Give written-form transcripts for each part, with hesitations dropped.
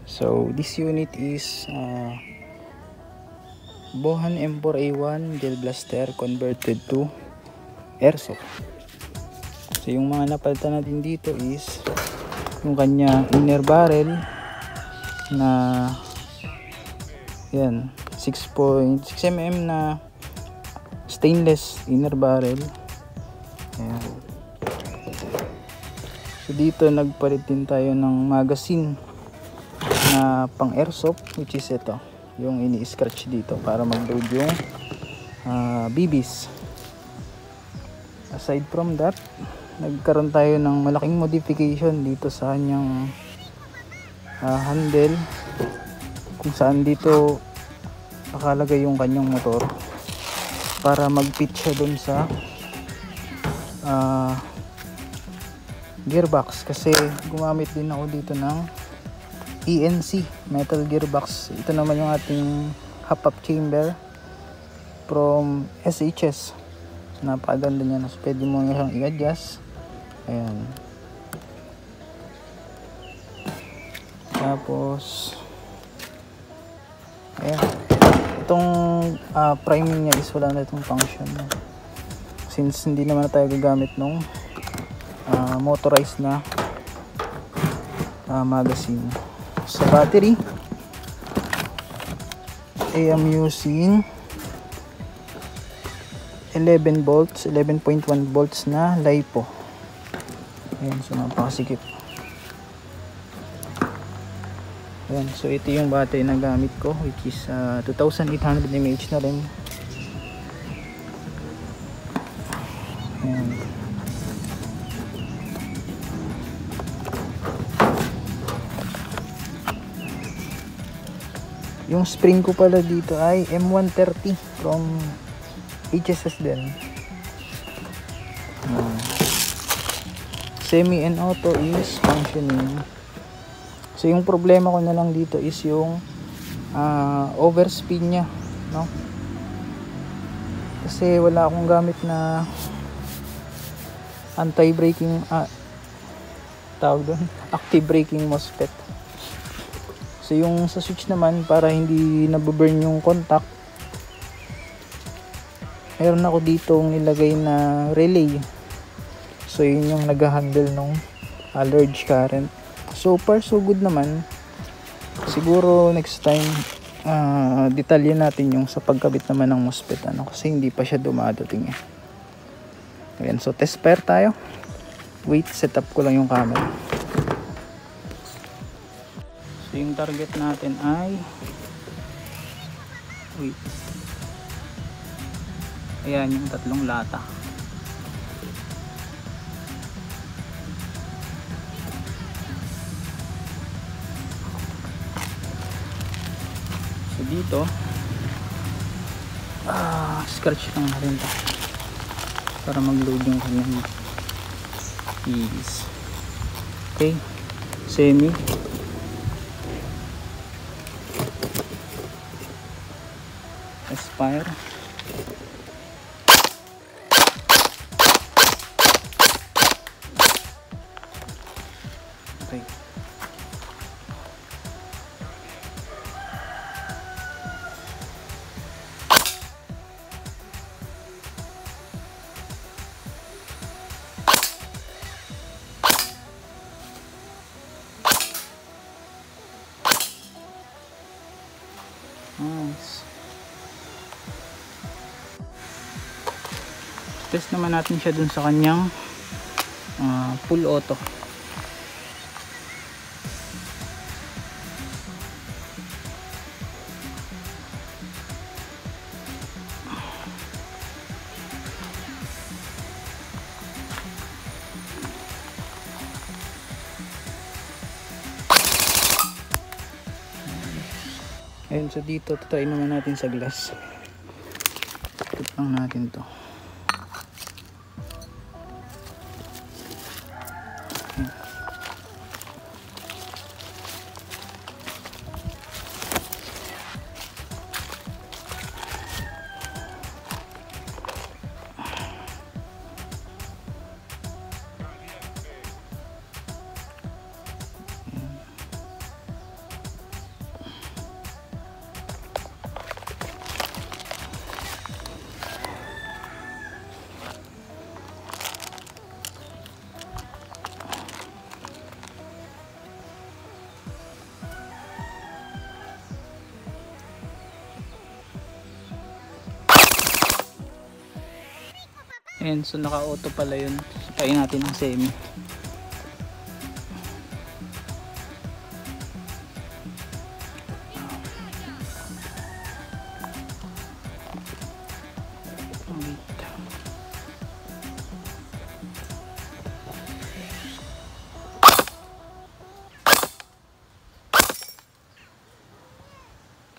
So this unit is Bohan M4A1 Gel Blaster converted to airsoft. So yung mga napalitan natin dito is yung kanya inner barrel na yan 6.6 mm na stainless inner barrel. Ayan. So dito nagpalit din tayo ng magazine na pang airsoft, which is ito yung ini-scratch dito para mag-load yung BBs. Aside from that, nagkaroon tayo ng malaking modification dito sa kanyang handle, kung saan dito nakalagay yung kanyang motor para mag-fit siya dun sa gearbox, kasi gumamit din ako dito ng ENC metal gearbox. Ito naman yung ating hop-up chamber from SHS. Napakaganda niya, so pwede mo siyang i-adjust. Ayan. Tapos ayan, itong priming niya is wala na itong function, since hindi naman tayo gagamit nung motorized na magazine. Sa battery, I am using 11 volts, 11.1 volts na LiPo. Ayan, so napakasikip. Ayan, so ito yung battery na gamit ko, which is 2800 mAh na rin. Ayan. Yung spring ko pala dito ay M130 from HSS din. Semi and auto is functioning. So yung problema ko na lang dito is yung overspeed nya, no? Kasi wala akong gamit na anti-braking tawag doon, active braking MOSFET. So yung sa switch naman, para hindi nababurn yung contact, meron ako dito nilagay na relay. So yun yung nag-handle nung large current. So far so good naman. Siguro next time detalye natin yung sa pagkabit naman ng MOSFET, kasi hindi pa siya dumadating eh. Ayan, so test pair tayo. Wait, set up ko lang yung camera. So yung target natin ay ayan, yung tatlong lata. So dito scratch lang natin ito para mag-load yung kanyang keys. Okay, semi. Aspire. Okay. Nice. Test naman natin siya dun sa kanyang full auto. Ayun, so dito try naman natin sa glass. Tip lang natin to. Ayan, so naka-auto pala yun. Tayin natin ang semi.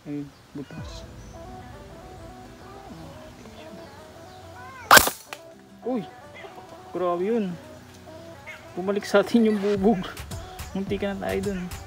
Ay, butas. Uy, grabe yun. Bumalik sa atin yung bubog. Munti ka na tayo dun.